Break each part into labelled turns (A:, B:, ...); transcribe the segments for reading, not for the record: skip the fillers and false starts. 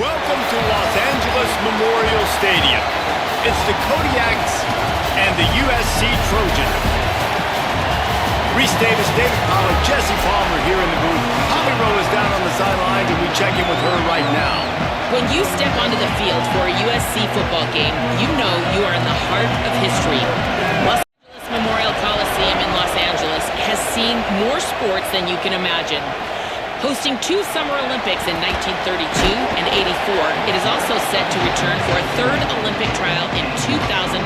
A: Welcome to Los Angeles Memorial Stadium. It's the Kodiaks and the USC Trojans. Reese Davis, David Pollack, Jesse Palmer here in the booth. Holly Rowe is down on the sideline, and we check in with her right now.
B: When you step onto the field for a USC football game, you know you are in the heart of history. Los Angeles Memorial Coliseum in Los Angeles has seen more sports than you can imagine. Hosting 2 Summer Olympics in 1932 and 84, it is also set to return for a 3rd Olympic trial in 2028.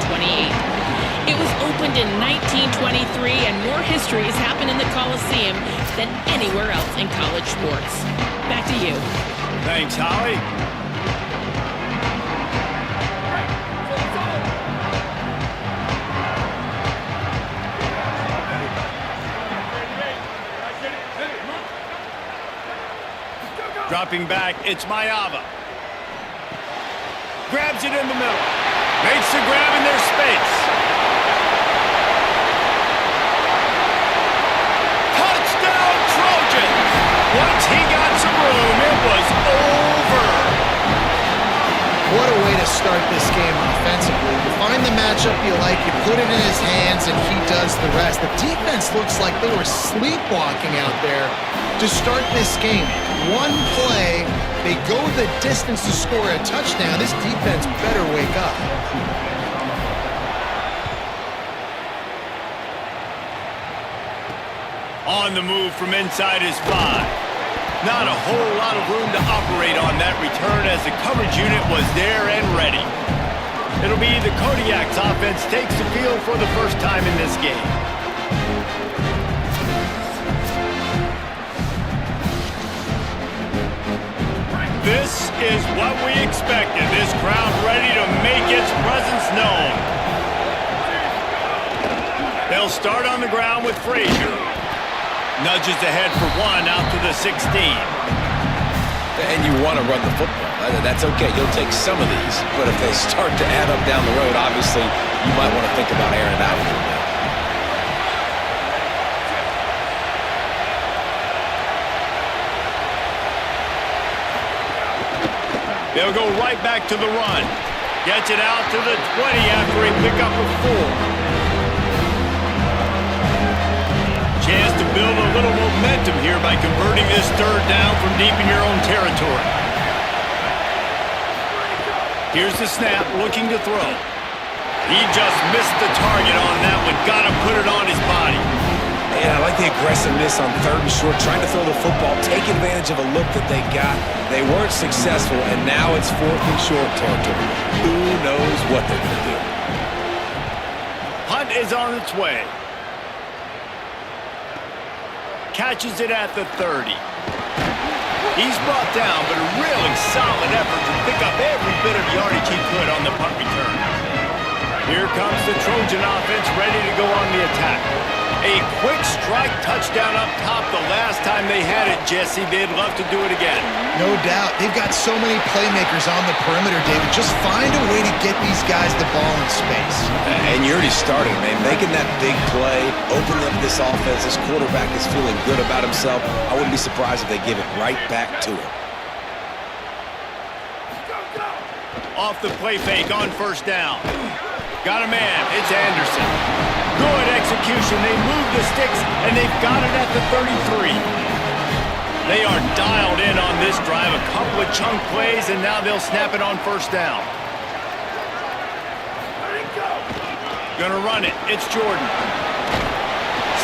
B: It was opened in 1923, and more history has happened in the Coliseum than anywhere else in college sports. Back to you.
A: Thanks, Holly. Dropping back, it's Mayava. Grabs it in the middle. Makes the grab in their space. Touchdown, Trojans! Once he got some room, it was over.
C: What a way to start this game offensively. You find the matchup you like, you put it in his hands, and he does the rest. The defense looks like they were sleepwalking out there to start this game. One play, they go the distance to score a touchdown. This defense better wake up.
A: On the move from inside his 5. Not a whole lot of room to operate on that return as the coverage unit was there and ready. It'll be the Kodiaks offense takes the field for the first time in this game. This is what we expected. This crowd ready to make its presence known. They'll start on the ground with Frazier. Nudges ahead for 1 out to the 16.
D: And you want to run the football. That's okay. You'll take some of these. But if they start to add up down the road, obviously, you might want to think about airing it out a little bit.
A: They'll go right back to the run. Gets it out to the 20 after a pickup of 4. Chance to build a little momentum here by converting this 3rd down from deep in your own territory. Here's the snap, looking to throw. He just missed the target on that one. Got to put it on his body.
D: And I like the aggressiveness on 3rd and short, trying to throw the football, take advantage of a look that they got. They weren't successful, and now it's 4th and short territory. Who knows what they're going to do?
A: Hunt is on its way. Catches it at the 30. He's brought down, but a really solid effort to pick up every bit of yardage he could on the punt return. Here comes the Trojan offense ready to go on the attack. A quick strike touchdown up top the last time they had it, Jesse. They'd love to do it again.
C: No doubt. They've got so many playmakers on the perimeter, David. Just find a way to get these guys the ball in space.
D: And you already started, man. Making that big play, opening up this offense. This quarterback is feeling good about himself. I wouldn't be surprised if they give it right back to him.
A: Off the play fake on 1st down. Got a man. It's Anderson. Good execution. They move the sticks, and they've got it at the 33. They are dialed in on this drive. A couple of chunk plays, and now they'll snap it on 1st down. Gonna run it. It's Jordan.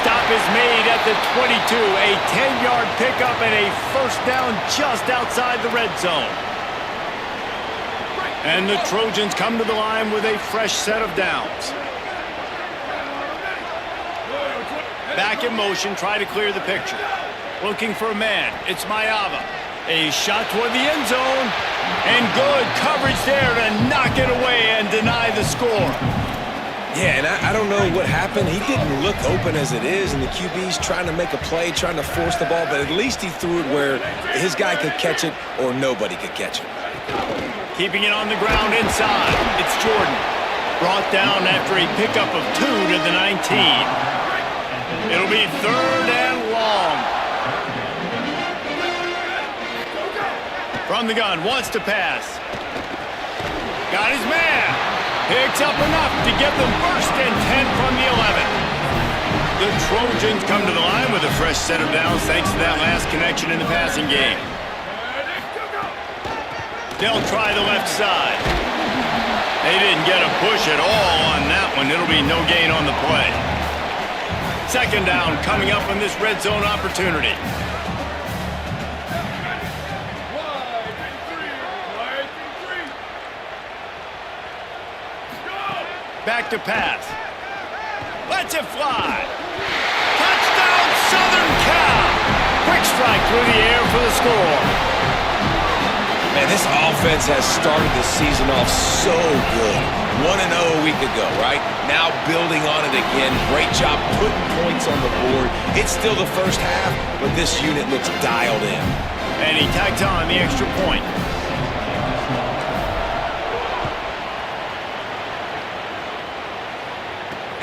A: Stop is made at the 22. A 10-yard pickup and a 1st down just outside the red zone. And the Trojans come to the line with a fresh set of downs. Back in motion, try to clear the picture. Looking for a man. It's Mayava. A shot toward the end zone. And good coverage there to knock it away and deny the score.
D: Yeah, and I don't know what happened. He didn't look open as it is, and the QB's trying to make a play, trying to force the ball, but at least he threw it where his guy could catch it or nobody could catch it.
A: Keeping it on the ground inside. It's Jordan. Brought down after a pickup of 2 to the 19. It'll be 3rd and long. From From the gun, wants to pass. Got his man. Picks up enough to get them first and 10 from the 11. The Trojans come to the line with a fresh set of downs thanks to that last connection in the passing game. They'll try the left side. They didn't get a push at all on that one. It'll be no gain on the play. Second down coming up on this red zone opportunity. Back to pass. Lets it fly. Touchdown, Southern Cal. Quick strike through the air for the score.
D: Man, this offense has started the season off so good. 1-0 a week ago, right? Now building on it again. Great job putting points on the board. It's still the first half, but this unit looks dialed in.
A: And he tags on the extra point.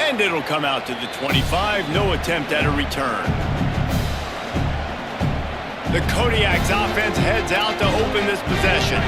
A: And it'll come out to the 25. No attempt at a return. The Kodiak's offense heads out to open this possession.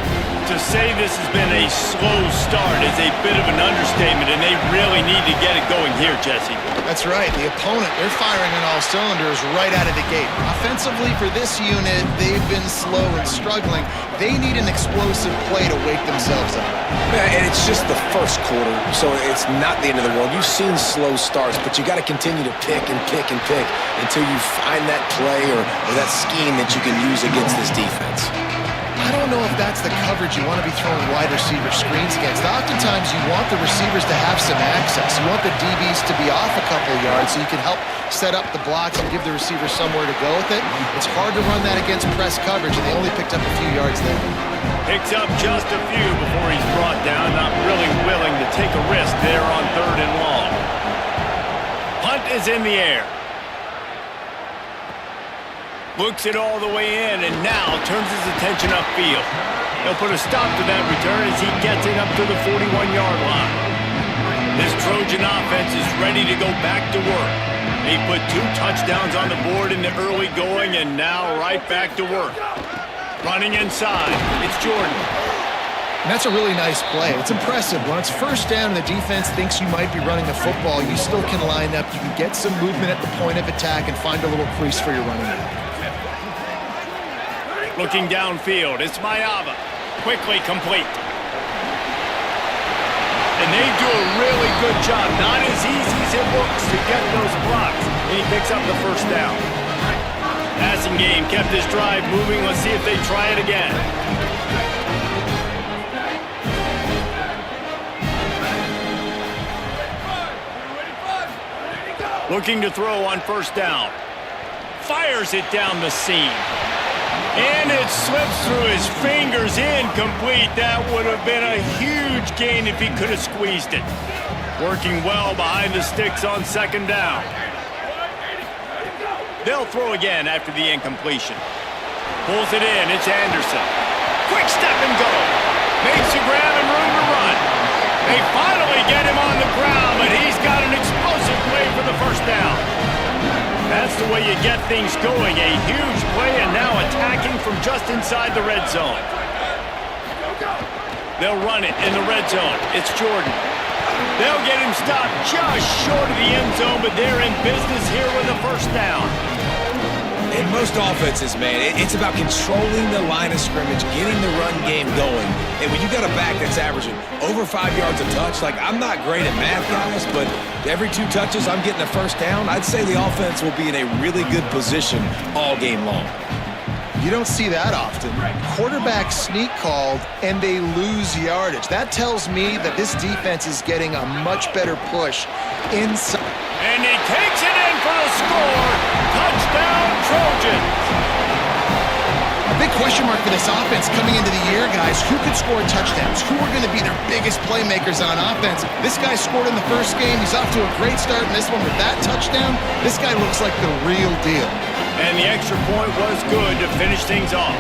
A: To say this has been a slow start is a bit of an understatement, and they really need to get it going here, Jesse.
C: That's right. The opponent, they're firing on all cylinders right out of the gate. Offensively, for this unit, they've been slow and struggling. They need an explosive play to wake themselves up.
D: Yeah, and it's just the first quarter, so it's not the end of the world. You've seen slow starts, but you got to continue to pick and pick and pick until you find that play or that scheme that you can use against this defense.
C: I don't know if that's the coverage you want to be throwing wide receiver screens against. Oftentimes, you want the receivers to have some access. You want the DBs to be off a couple of yards so you can help set up the blocks and give the receivers somewhere to go with it. It's hard to run that against press coverage, and they only picked up a few yards there.
A: Picks up just a few before he's brought down. Not really willing to take a risk there on 3rd and long. Punt is in the air. Looks it all the way in, and now turns his attention upfield. He'll put a stop to that return as he gets it up to the 41-yard line. This Trojan offense is ready to go back to work. They put 2 touchdowns on the board in the early going, and now right back to work. Running inside, it's Jordan.
C: And that's a really nice play. It's impressive. When it's first down and the defense thinks you might be running the football, you still can line up. You can get some movement at the point of attack and find a little crease for your running back.
A: Looking downfield, it's Mayava. Quickly complete. And they do a really good job. Not as easy as it looks to get those blocks. And he picks up the first down. Passing game kept his drive moving. Let's see if they try it again. Looking to throw on first down. Fires it down the seam. And it slips through his fingers, incomplete. That would have been a huge gain if he could have squeezed it. Working well behind the sticks on second down. They'll throw again after the incompletion. Pulls it in, it's Anderson. Quick step and go. Makes a grab and room to run. They finally get him on the ground, but he's got an explosive play for the first down. That's the way you get things going. A huge play and now attacking from just inside the red zone. They'll run it in the red zone. It's Jordan. They'll get him stopped just short of the end zone, but they're in business here with a first down.
D: In most offenses, man, it's about controlling the line of scrimmage, getting the run game going. And when you got a back that's averaging over 5 yards a touch, like I'm not great at math, guys, but every 2 touches I'm getting a first down, I'd say the offense will be in a really good position all game long.
C: You don't see that often. Quarterback sneak called, and they lose yardage. That tells me that this defense is getting a much better push inside.
A: And he takes it in for the score. Touchdown, Trojans.
C: A big question mark for this offense coming into the year, guys. Who could score touchdowns? Who are going to be their biggest playmakers on offense? This guy scored in the first game. He's off to a great start in this one with that touchdown. This guy looks like the real deal.
A: And the extra point was good to finish things off.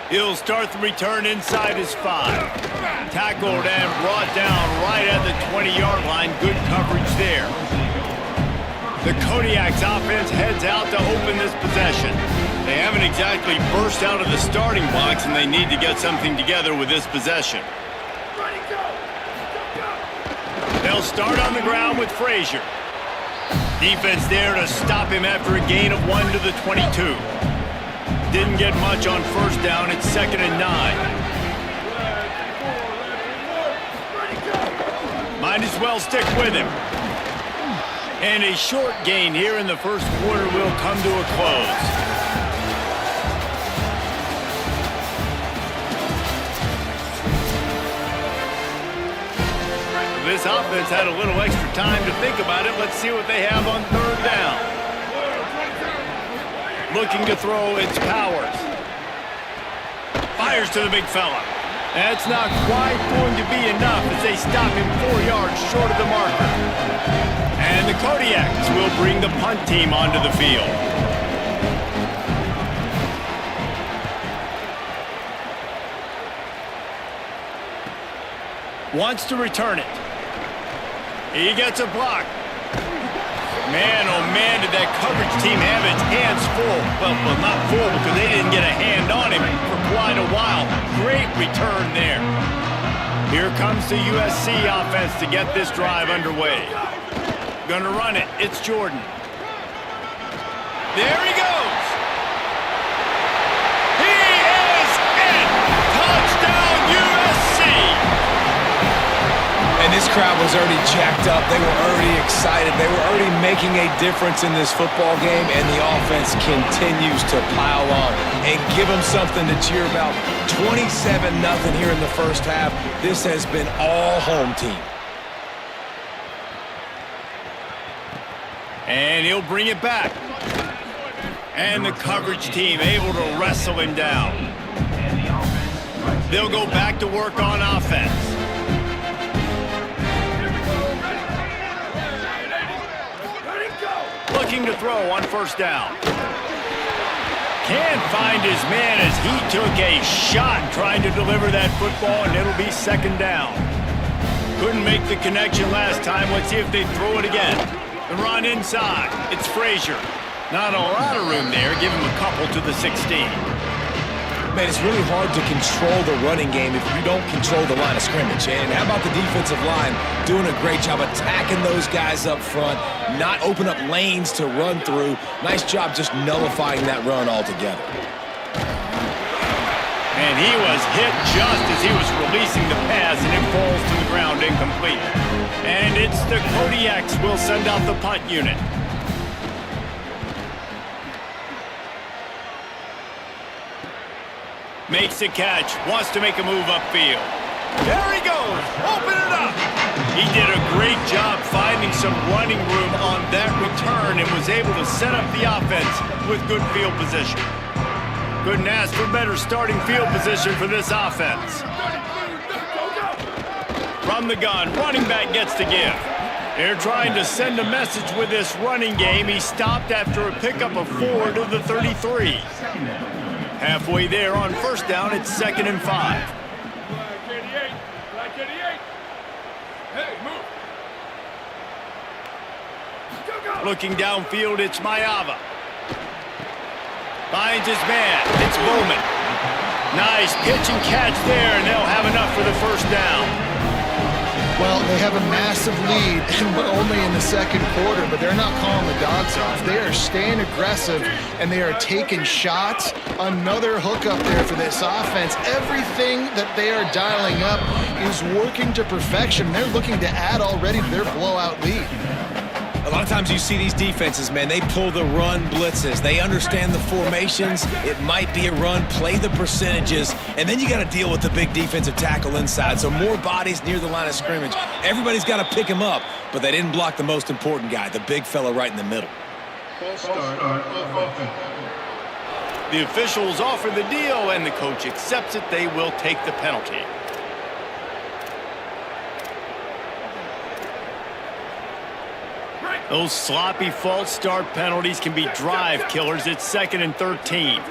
A: He'll start the return inside his 5. Tackled and brought down right at the 20-yard line. Good coverage there. The Kodiak's offense heads out to open this possession. They haven't exactly burst out of the starting blocks, and they need to get something together with this possession. They'll start on the ground with Frazier. Defense there to stop him after a gain of 1 to the 22. Didn't get much on first down. It's 2nd and 9. Might as well stick with him. And a short gain here in the first quarter will come to a close. This offense had a little extra time to think about it. Let's see what they have on 3rd down. Looking to throw, it's Powers. Fires to the big fella. That's not quite going to be enough as they stop him 4 yards short of the marker. And the Kodiaks will bring the punt team onto the field. Wants to return it. He gets a block. Man, oh man, did that coverage team have its hands full. Well, not full because they didn't get a hand on him for quite a while. Great return there. Here comes the USC offense to get this drive underway. Gonna run it. It's Jordan. There he goes. He is in. Touchdown USC.
D: And this crowd was already jacked up. They were already excited. They were already making a difference in this football game, and the offense continues to pile on and give them something to cheer about. 27-0 here in the first half. This has been all home team.
A: And he'll bring it back. And the coverage team able to wrestle him down. They'll go back to work on offense. Looking to throw on 1st down. Can't find his man as he took a shot trying to deliver that football, and it'll be 2nd down. Couldn't make the connection last time. Let's see if they throw it again. The run inside. It's Frazier. Not a lot of room there. Give him a couple to the 16.
D: Man, it's really hard to control the running game if you don't control the line of scrimmage. And how about the defensive line doing a great job attacking those guys up front, not open up lanes to run through. Nice job just nullifying that run altogether.
A: And he was hit just as he was releasing the pass, and it falls to the ground incomplete. And it's the Kodiaks will send out the punt unit. Makes the catch, wants to make a move upfield. There he goes, open it up. He did a great job finding some running room on that return and was able to set up the offense with good field position. Couldn't ask for better starting field position for this offense. From the gun, running back gets to give. They're trying to send a message with this running game. He stopped after a pickup of 4 to the 33. Halfway there on 1st down, it's 2nd and 5. Looking downfield, it's Mayava. Finds his man. It's Bowman. Nice pitch and catch there, and they'll have enough for the 1st down.
C: Well, they have a massive lead, and we're only in the 2nd quarter, but they're not calling the dogs off. They are staying aggressive, and they are taking shots. Another hookup there for this offense. Everything that they are dialing up is working to perfection. They're looking to add already to their blowout lead.
D: A lot of times you see these defenses, man, they pull the run blitzes. They understand the formations. It might be a run, play the percentages, and then you got to deal with the big defensive tackle inside. So more bodies near the line of scrimmage. Everybody's got to pick him up, but they didn't block the most important guy, the big fella right in the middle.
A: The officials offer the deal, and the coach accepts it. They will take the penalty. Those sloppy false start penalties can be drive killers. It's 2nd and 13.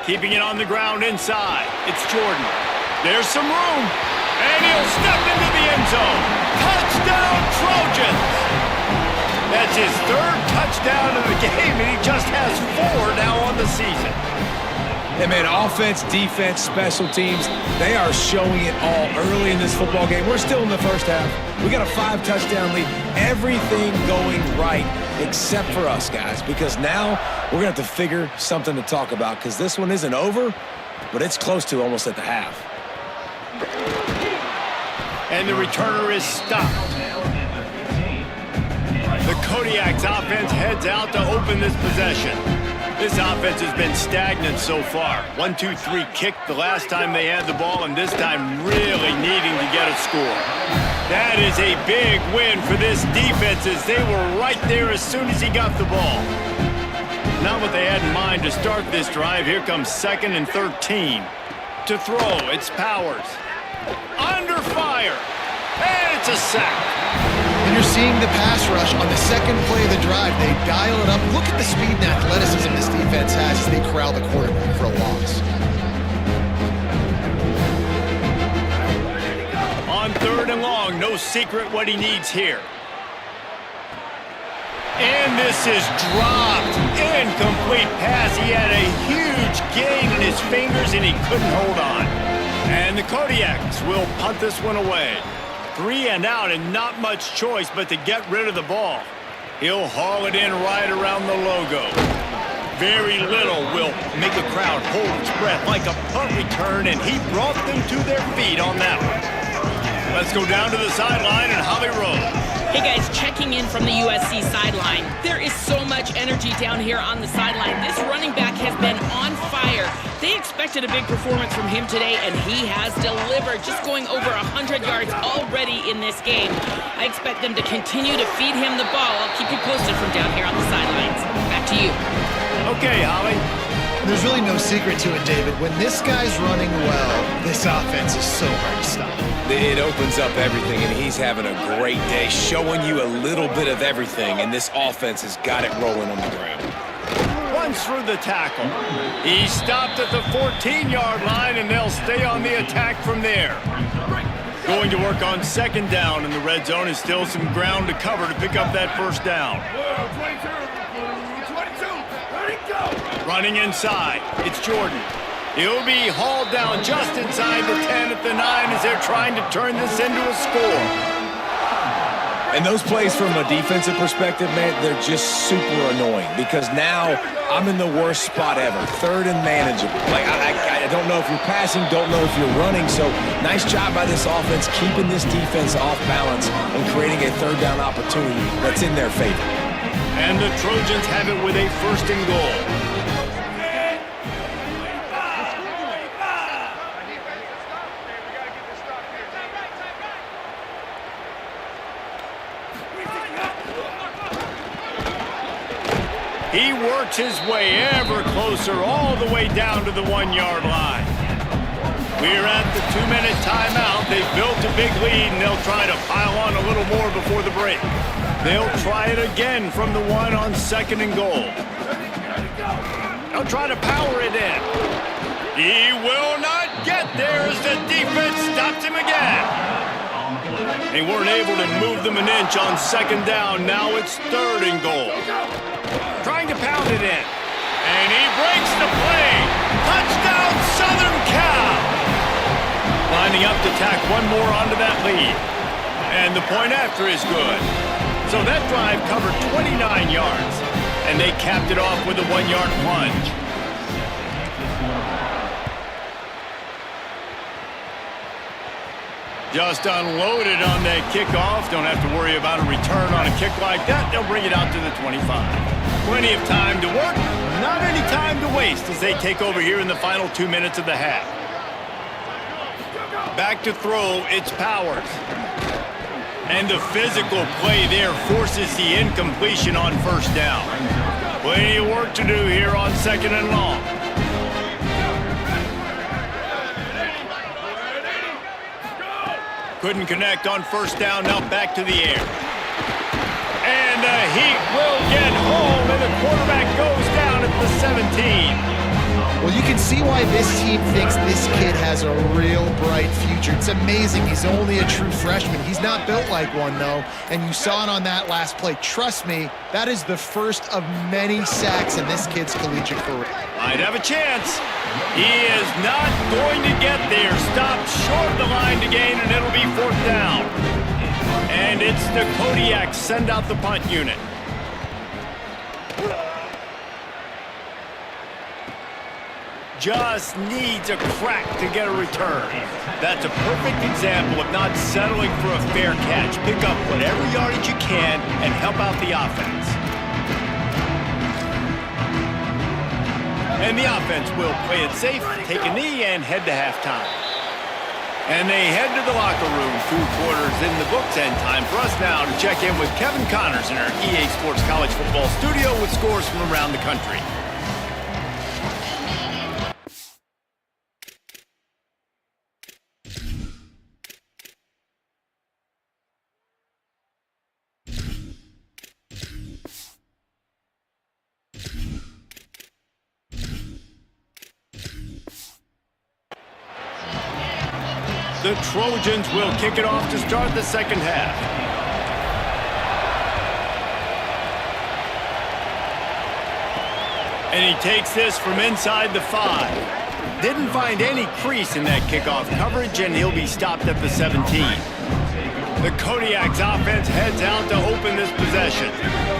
A: Keeping it on the ground inside. It's Jordan. There's some room. And he'll step into the end zone. Touchdown, Trojans! That's his third touchdown of the game, and he just has 4 now on the season.
D: Hey, man, offense, defense, special teams, they are showing it all early in this football game. We're still in the first half. We got a 5-touchdown lead. Everything going right except for us, guys, because now we're going to have to figure something to talk about because this one isn't over, but it's close to almost at the half.
A: And the returner is stopped. The Kodiak's offense heads out to open this possession. This offense has been stagnant so far. 1-2-3 kicked the last time they had the ball, and this time really needing to get a score. That is a big win for this defense as they were right there as soon as he got the ball. Not what they had in mind to start this drive. Here comes 2nd and 13. To throw, it's Powers. Under fire, and it's a sack.
C: And you're seeing the pass rush on the second play of the drive. They dial it up. Look at the speed and athleticism this defense has as they corral the quarterback for a loss.
A: On 3rd and long, no secret what he needs here. And this is dropped. Incomplete pass. He had a huge gain in his fingers, and he couldn't hold on. And the Kodiaks will punt this one away. 3 and out, and not much choice but to get rid of the ball. He'll haul it in right around the logo. Very little will make a crowd hold its breath like a punt return, and he brought them to their feet on that one. Let's go down to the sideline and Holly Rowe.
B: Hey guys, checking in from the USC sideline. There is so much energy down here on the sideline. This running back has been on fire. They expected a big performance from him today, and he has delivered, just going over 100 yards already in this game. I expect them to continue to feed him the ball. I'll keep you posted from down here on the sidelines. Back to you.
A: Okay, Holly.
C: There's really no secret to it, David. When this guy's running well, this offense is so hard to stop.
D: It opens up everything, and he's having a great day, showing you a little bit of everything, and this offense has got it rolling on the ground.
A: Runs through the tackle. He stopped at the 14-yard line, and they'll stay on the attack from there. Going to work on 2nd down in the red zone, and still some ground to cover to pick up that 1st down. Running inside, it's Jordan. He'll be hauled down just inside the 10 at the 9 as they're trying to turn this into a score.
D: And those plays from a defensive perspective, man, they're just super annoying because now I'm in the worst spot ever, 3rd and manageable. Like, I don't know if you're passing, don't know if you're running, so nice job by this offense keeping this defense off balance and creating a 3rd down opportunity that's in their favor.
A: And the Trojans have it with a 1st and goal. He works his way ever closer all the way down to the 1-yard line. We're at the 2-minute timeout. They've built a big lead, and they'll try to pile on a little more before the break. They'll try it again from the 1 on 2nd and goal. They'll try to power it in. He will not get there as the defense stops him again. They weren't able to move them an inch on 2nd down. Now it's 3rd and goal. Trying to pound it in. And he breaks the play. Touchdown, Southern Cal. Lining up to tack one more onto that lead. And the point after is good. So that drive covered 29 yards. And they capped it off with a 1-yard plunge. Just unloaded on that kickoff. Don't have to worry about a return on a kick like that. They'll bring it out to the 25. Plenty of time to work, not any time to waste as they take over here in the final 2 minutes of the half. Back to throw, it's Powers. And the physical play there forces the incompletion on 1st down. Plenty of work to do here on 2nd and long. Couldn't connect on 1st down, now back to the air. And the heat will get home, and the quarterback goes down at the 17.
C: Well, you can see why this team thinks this kid has a real bright future. It's amazing. He's only a true freshman. He's not built like one, though, and you saw it on that last play. Trust me, that is the first of many sacks in this kid's collegiate career.
A: Might have a chance. He is not going to get there. Stopped short of the line to gain, and it'll be 4th down. And it's the Kodiaks send out the punt unit. Just needs a crack to get a return. That's a perfect example of not settling for a fair catch. Pick up whatever yardage you can and help out the offense. And the offense will play it safe, take a knee, and head to halftime. And they head to the locker room. 2 quarters in the books, and time for us now to check in with Kevin Connors in our EA Sports College Football studio with scores from around the country. The Trojans will kick it off to start the second half. And he takes this from inside the 5. Didn't find any crease in that kickoff coverage, and he'll be stopped at the 17. The Kodiaks offense heads out to open this possession.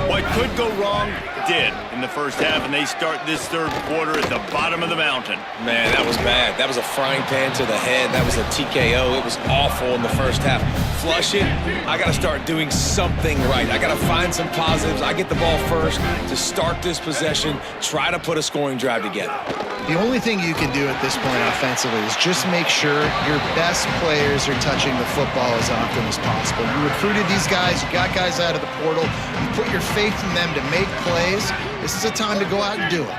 A: What could go wrong did in the first half, and they start this third quarter at the bottom of the mountain.
D: Man, that was bad. That was a frying pan to the head. That was a TKO. It was awful in the first half. Flush it. I got to start doing something right. I got to find some positives. I get the ball first to start this possession, try to put a scoring drive together.
C: The only thing you can do at this point offensively is just make sure your best players are touching the football as often as possible. You recruited these guys, you got guys out of the portal, you put your faith in them to make plays. This is a time to go out and do it.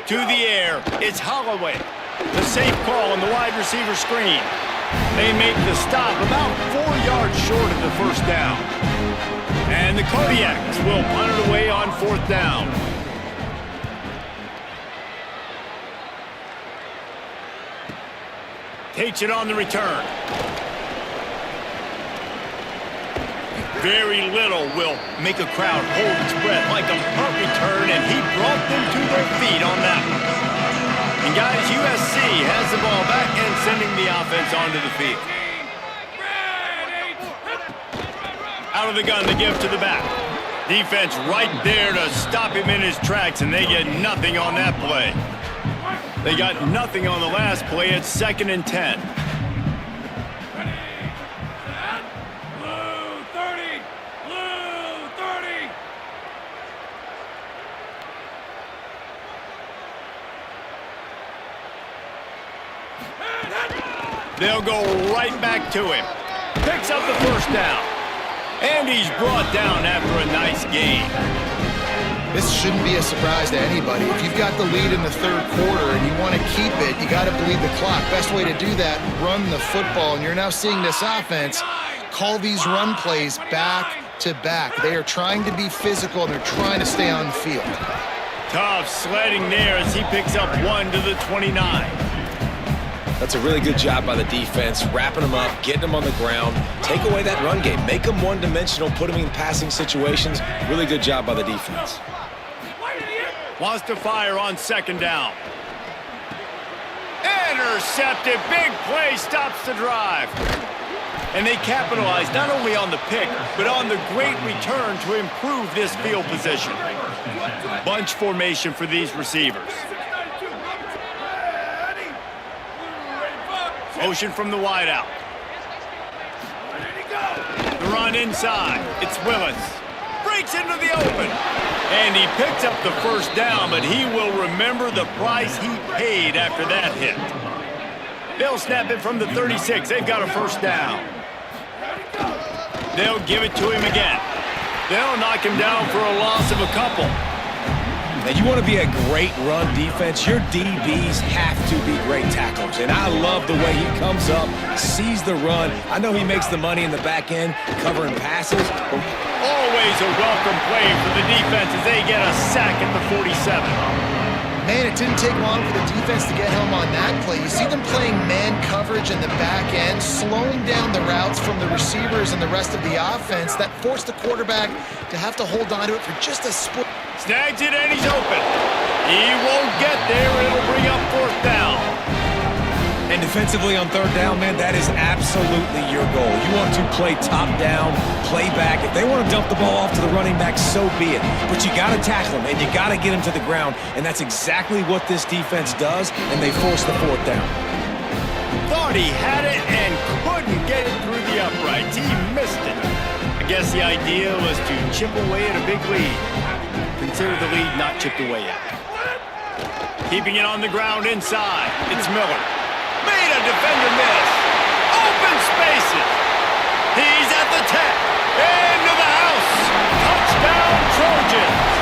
A: To the air, it's Holloway. The safe call on the wide receiver screen. They make the stop about 4 yards short of the first down. And the Kodiaks will punt it away on 4th down. Takes it on the return. Very little will make a crowd hold its breath like a punt return, and he brought them to their feet on that one. And guys, USC has the ball back and sending the offense onto the field. Out of the gun, the give to the back. Defense right there to stop him in his tracks, and they get nothing on that play. They got nothing on the last play. It's 2nd and 10. They'll go right back to him. Picks up the first down. And he's brought down after a nice gain.
C: This shouldn't be a surprise to anybody. If you've got the lead in the third quarter and you want to keep it, you got to bleed the clock. Best way to do that, run the football. And you're now seeing this offense call these run plays back to back. They are trying to be physical, and they're trying to stay on the field.
A: Tough sledding there as he picks up 1 to the 29.
D: That's a really good job by the defense, wrapping them up, getting them on the ground, take away that run game, make them one-dimensional, put them in passing situations. Really good job by the defense.
A: Wants to fire on 2nd down. Intercepted. Big play stops the drive. And they capitalize not only on the pick, but on the great return to improve this field position. Bunch formation for these receivers. Motion from the wideout. The run inside. It's Willis. Breaks into the open. And he picks up the first down, but he will remember the price he paid after that hit. They'll snap it from the 36. They've got a first down. They'll give it to him again. They'll knock him down for a loss of a couple.
D: And you want to be a great run defense, your DBs have to be great tacklers. And I love the way he comes up, sees the run. I know he makes the money in the back end, covering passes.
A: Always a welcome play for the defense as they get a sack at the 47.
C: Man, it didn't take long for the defense to get home on that play. You see them playing man coverage in the back end, slowing down the routes from the receivers and the rest of the offense. That forced the quarterback to have to hold on to it for just a split.
A: Snags it and he's open. He won't get there. It'll bring up fourth down.
D: And defensively on third down, man, that is absolutely your goal. You want to play top down, play back. If they want to dump the ball off to the running back, so be it. But you got to tackle them, and you got to get them to the ground. And that's exactly what this defense does, and they force the fourth down.
A: Thought he had it and couldn't get it through the uprights. He missed it. I guess the idea was to chip away at a big lead. Consider the lead not chipped away yet. Keeping it on the ground inside. It's Miller. Made a defender miss. Open spaces. He's at the 10. Into the house. Touchdown Trojans.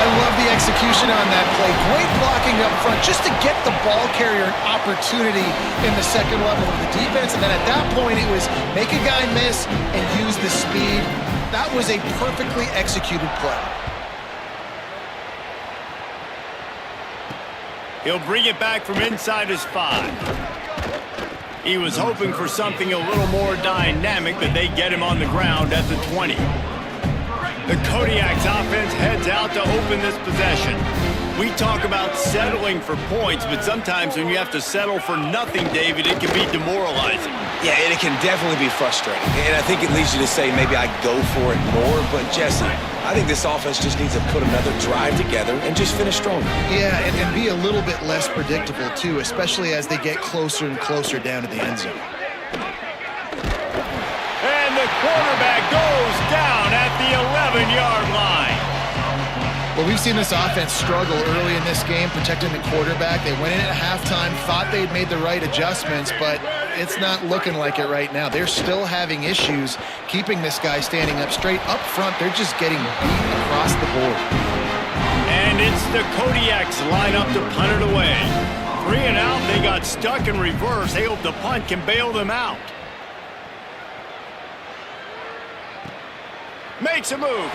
C: I love the execution on that play. Great blocking up front just to get the ball carrier an opportunity in the second level of the defense. And then at that point, it was make a guy miss and use the speed. That was a perfectly executed play.
A: He'll bring it back from inside his 5. He was hoping for something a little more dynamic, but they get him on the ground at the 20. The Kodiak's offense heads out to open this possession. We talk about settling for points, but sometimes when you have to settle for nothing, David, it can be demoralizing.
D: Yeah, and it can definitely be frustrating. And I think it leads you to say maybe I go for it more. But, Jesse, I think this offense just needs to put another drive together and just finish stronger.
C: Yeah, and be a little bit less predictable, too, especially as they get closer and closer down to the end zone.
A: And the quarterback goes down at the 11-yard line.
C: Well, we've seen this offense struggle early in this game protecting the quarterback. They went in at halftime, thought they'd made the right adjustments, but it's not looking like it right now. They're still having issues keeping this guy standing up straight. Up front, they're just getting beat across the board.
A: And it's the Kodiaks line up to punt it away. 3 and out, they got stuck in reverse. They hope the punt can bail them out. Makes a move.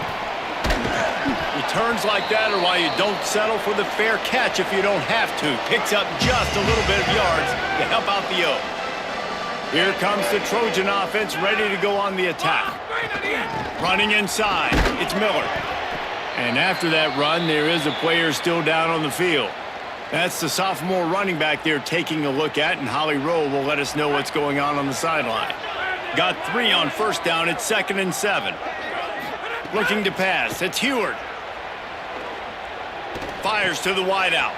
A: Returns like that are why you don't settle for the fair catch if you don't have to. Picks up just a little bit of yards to help out the O. Here comes the Trojan offense ready to go on the attack. Running inside, it's Miller. And after that run, there is a player still down on the field. That's the sophomore running back they're taking a look at, and Holly Rowe will let us know what's going on the sideline. Got 3 on first down. It's 2nd and 7. Looking to pass. It's Heward. Fires to the wideout.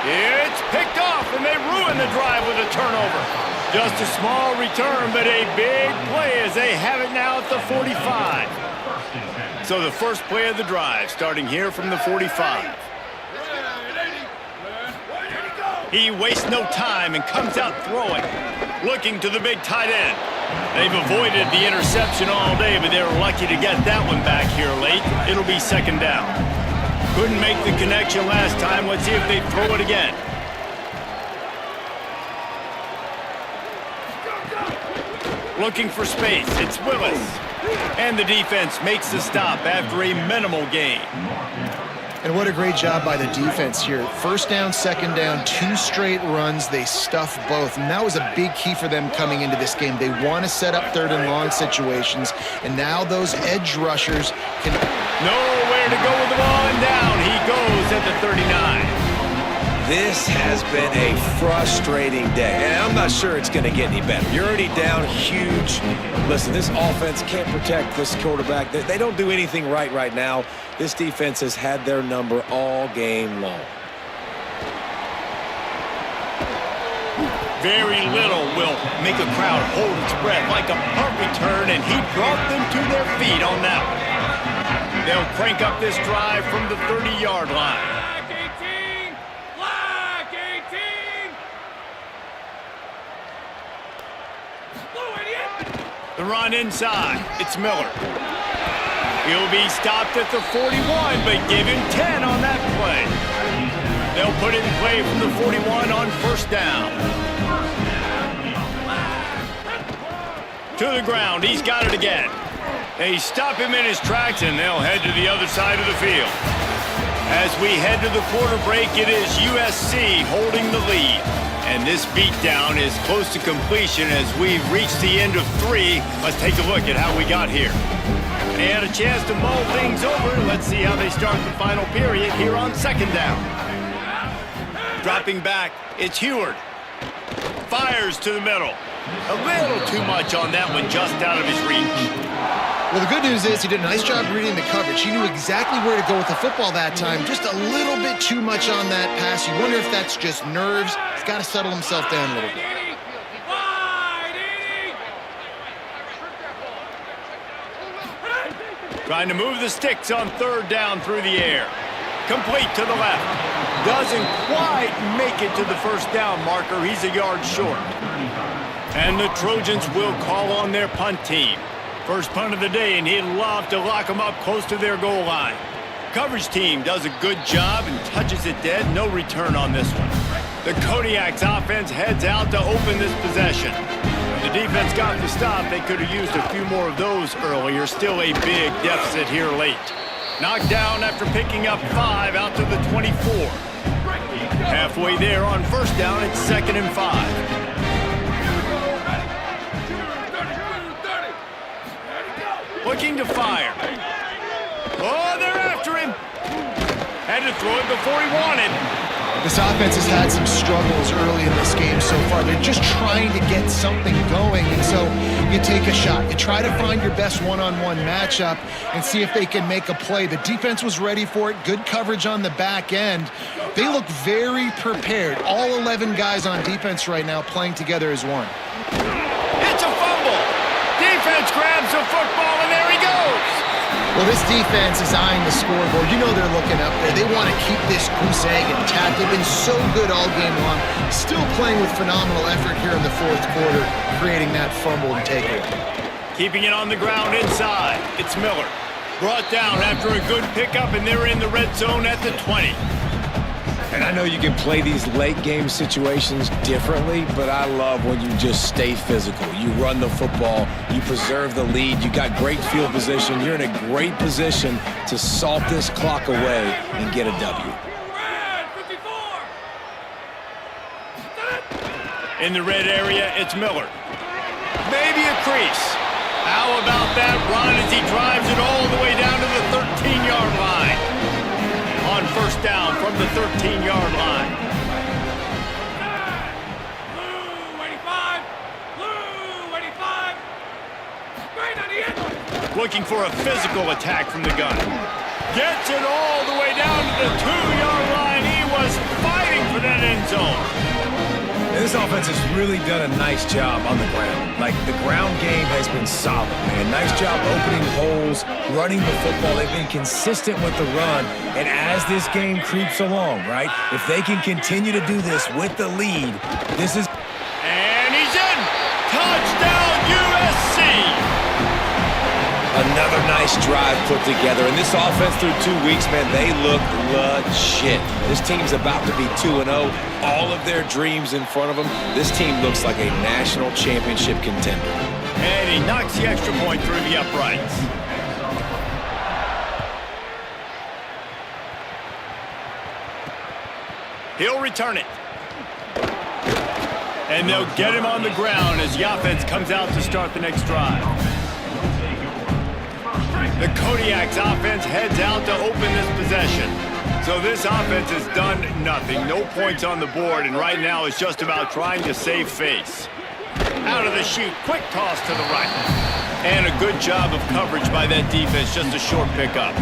A: It's picked off, and they ruin the drive with a turnover. Just a small return, but a big play as they have it now at the 45. So the first play of the drive, starting here from the 45. He wastes no time and comes out throwing. Looking to the big tight end. They've avoided the interception all day, but they were lucky to get that one back here late. It'll be 2nd down. Couldn't make the connection last time. Let's see if they throw it again. Looking for space. It's Willis. And the defense makes the stop after a minimal gain.
C: And what a great job by the defense here. First down, second down, 2 straight runs. They stuffed both. And that was a big key for them coming into this game. They want to set up 3rd and long situations. And now those edge rushers can...
A: Nowhere to go with the ball, and down he goes at the 39.
D: This has been a frustrating day, and I'm not sure it's going to get any better. You're already down huge. Listen, this offense can't protect this quarterback. They don't do anything right now. This defense has had their number all game long.
A: Very little will make a crowd hold its breath like a punt return, and he brought them to their feet on that one. They'll crank up this drive from the 30-yard line. The run inside. It's Miller. He'll be stopped at the 41, but give him 10 on that play. They'll put it in play from the 41 on first down. To the ground. He's got it again. They stop him in his tracks, and they'll head to the other side of the field. As we head to the quarter break, it is USC holding the lead. And this beatdown is close to completion as we reach the end of 3. Let's take a look at how we got here. They had a chance to mull things over. Let's see how they start the final period here on second down. Dropping back, it's Heward. Fires to the middle. A little too much on that one, just out of his reach.
C: Well, the good news is he did a nice job reading the coverage. He knew exactly where to go with the football that time. Just a little bit too much on that pass. You wonder if that's just nerves. He's got to settle himself down a little bit.
A: Trying to move the sticks on third down through the air. Complete to the left. Doesn't quite make it to the first down marker. He's a yard short. And the Trojans will call on their punt team. First punt of the day, and he'd love to lock them up close to their goal line. Coverage team does a good job and touches it dead. No return on this one. The Kodiak's offense heads out to open this possession. When the defense got the stop, they could have used a few more of those earlier. Still a big deficit here late. Knocked down after picking up 5 out to the 24. Halfway there on first down, it's 2nd and 5. Looking to fire. Oh, they're after him. Had to throw it before he wanted.
C: This offense has had some struggles early in this game so far. They're just trying to get something going, and so you take a shot. You try to find your best one-on-one matchup and see if they can make a play. The defense was ready for it. Good coverage on the back end. They look very prepared. All 11 guys on defense right now playing together as one.
A: It's a fumble. Defense grabs the football, and there he goes.
C: Well, this defense is eyeing the scoreboard. You know they're looking up there. They want to keep this goose egg intact. They've been so good all game long. Still playing with phenomenal effort here in the fourth quarter, creating that fumble and takeaway.
A: Keeping it on the ground inside. It's Miller. Brought down after a good pickup, and they're in the red zone at the 20.
D: And I know you can play these late game situations differently, but I love when you just stay physical. You run the football, you preserve the lead, you got great field position, you're in a great position to salt this clock away and get a W.
A: In the red area, it's Miller. Maybe a crease. How about that run as he drives it all the way down to the 13-yard line? On first down from the 13-yard line. Looking for a physical attack from the gun. Gets it all the way down to the 2-yard line. He was fighting for that end zone.
D: And this offense has really done a nice job on the ground. Like, the ground game has been solid, man. Nice job opening holes, running the football. They've been consistent with the run. And as this game creeps along, right, if they can continue to do this with the lead, this is...
A: And he's in! Touchdown, USC!
D: Another nice drive put together. And this offense through 2 weeks, man, they look legit. This team's about to be 2-0. All of their dreams in front of them. This team looks like a national championship contender.
A: And he knocks the extra point through the uprights. He'll return it. And they'll get him on the ground as the offense comes out to start the next drive. The Kodiak's offense heads out to open this possession. So this offense has done nothing. No points on the board, and right now it's just about trying to save face. Out of the chute, quick toss to the right. And a good job of coverage by that defense, just a short pickup.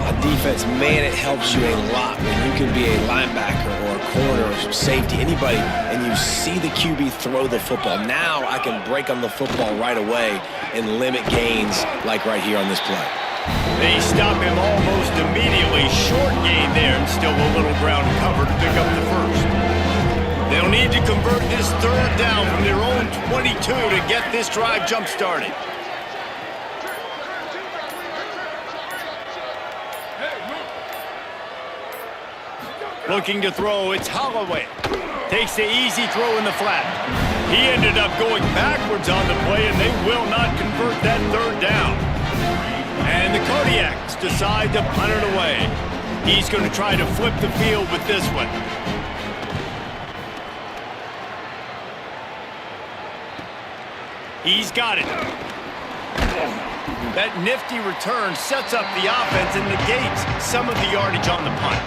D: On defense, man, it helps you a lot when you can be a linebacker or a corner or safety, anybody, and you see the QB throw the football. Now I can break on the football right away and limit gains like right here on this play.
A: They stop him almost immediately. Short gain there and still a little ground cover to pick up the first. They'll need to convert this third down from their own 22 to get this drive jump-started. Looking to throw, it's Holloway. Takes the easy throw in the flat. He ended up going backwards on the play, and they will not convert that third down. And the Kodiaks decide to punt it away. He's going to try to flip the field with this one. He's got it. That nifty return sets up the offense and negates some of the yardage on the punt.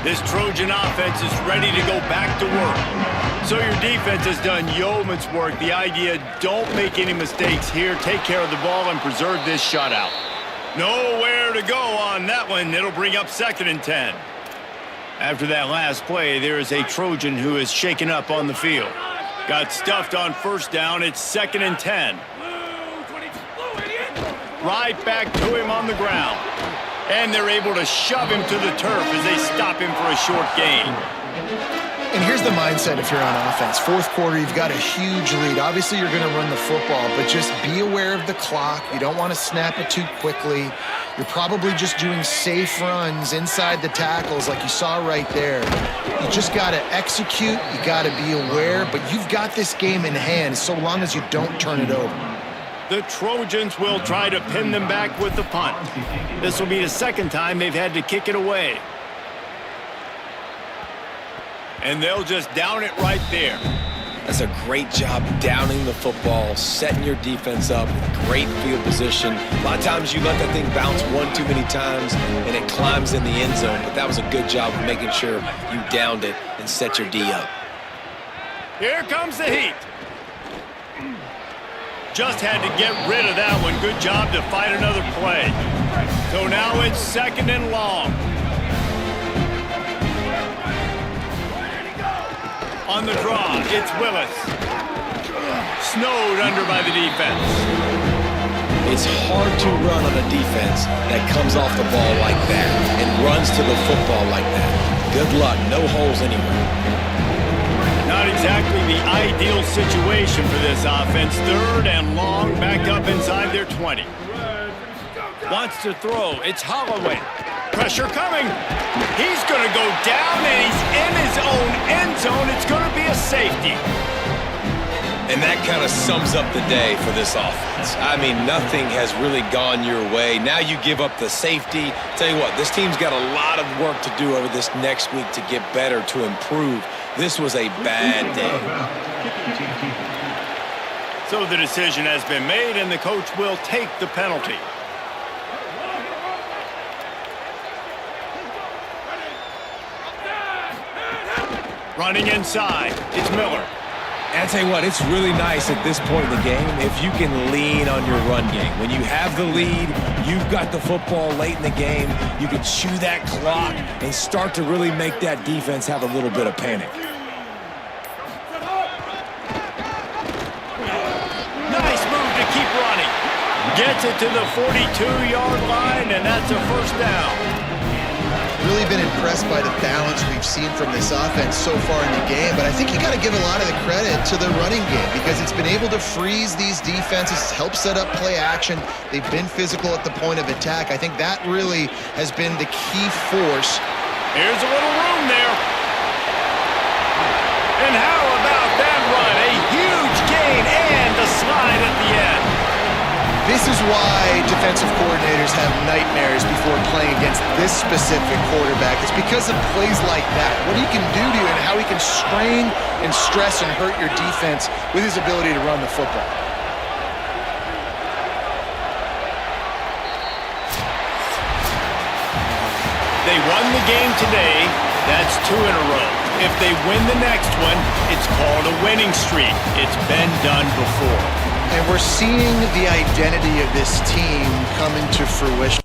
A: This Trojan offense is ready to go back to work. So your defense has done yeoman's work. The idea, don't make any mistakes here. Take care of the ball and preserve this shutout. Nowhere to go on that one. It'll bring up 2nd and 10. After that last play, there is a Trojan who is shaken up on the field. Got stuffed on 1st down. It's 2nd and 10. Right back to him on the ground. And they're able to shove him to the turf as they stop him for a short gain.
C: And here's the mindset if you're on offense. 4th quarter, you've got a huge lead. Obviously, you're going to run the football, but just be aware of the clock. You don't want to snap it too quickly. You're probably just doing safe runs inside the tackles like you saw right there. You just got to execute. You got to be aware, but you've got this game in hand so long as you don't turn it over.
A: The Trojans will try to pin them back with the punt. This will be the 2nd time they've had to kick it away. And they'll just down it right there.
D: That's a great job downing the football, setting your defense up with great field position. A lot of times you let that thing bounce one too many times and it climbs in the end zone, but that was a good job of making sure you downed it and set your D up.
A: Here comes the heat. Just had to get rid of that one. Good job to fight another play. So now it's 2nd and long. On the draw, it's Willis. Snowed under by the defense.
D: It's hard to run on a defense that comes off the ball like that and runs to the football like that. Good luck, no holes anywhere.
A: Not exactly the ideal situation for this offense. 3rd and long, back up inside their 20. Wants to throw. It's Holloway. Pressure coming. He's going to go down, and he's in his own end zone. It's going to be a safety.
D: And that kind of sums up the day for this offense. I mean, nothing has really gone your way. Now you give up the safety. Tell you what, this team's got a lot of work to do over this next week to get better, to improve. This was a bad day.
A: So the decision has been made, and the coach will take the penalty. Running inside, it's Miller.
D: And I tell you what, it's really nice at this point in the game if you can lean on your run game. When you have the lead, you've got the football late in the game, you can chew that clock and start to really make that defense have a little bit of panic.
A: Nice move to keep running. Gets it to the 42-yard line, and that's a 1st down.
C: Really been impressed by the balance we've seen from this offense so far in the game, but I think you got to give a lot of the credit to the running game because it's been able to freeze these defenses, help set up play action. They've been physical at the point of attack. I think that really has been the key force.
A: Here's a little room there. And how about that run? A huge gain and a slide at the end.
C: This is why defensive coordinators have nightmares before playing against this specific quarterback. It's because of plays like that. What he can do to you and how he can strain and stress and hurt your defense with his ability to run the football.
A: They won the game today. That's 2 in a row. If they win the next one, it's called a winning streak. It's been done before.
C: And we're seeing the identity of this team come into fruition.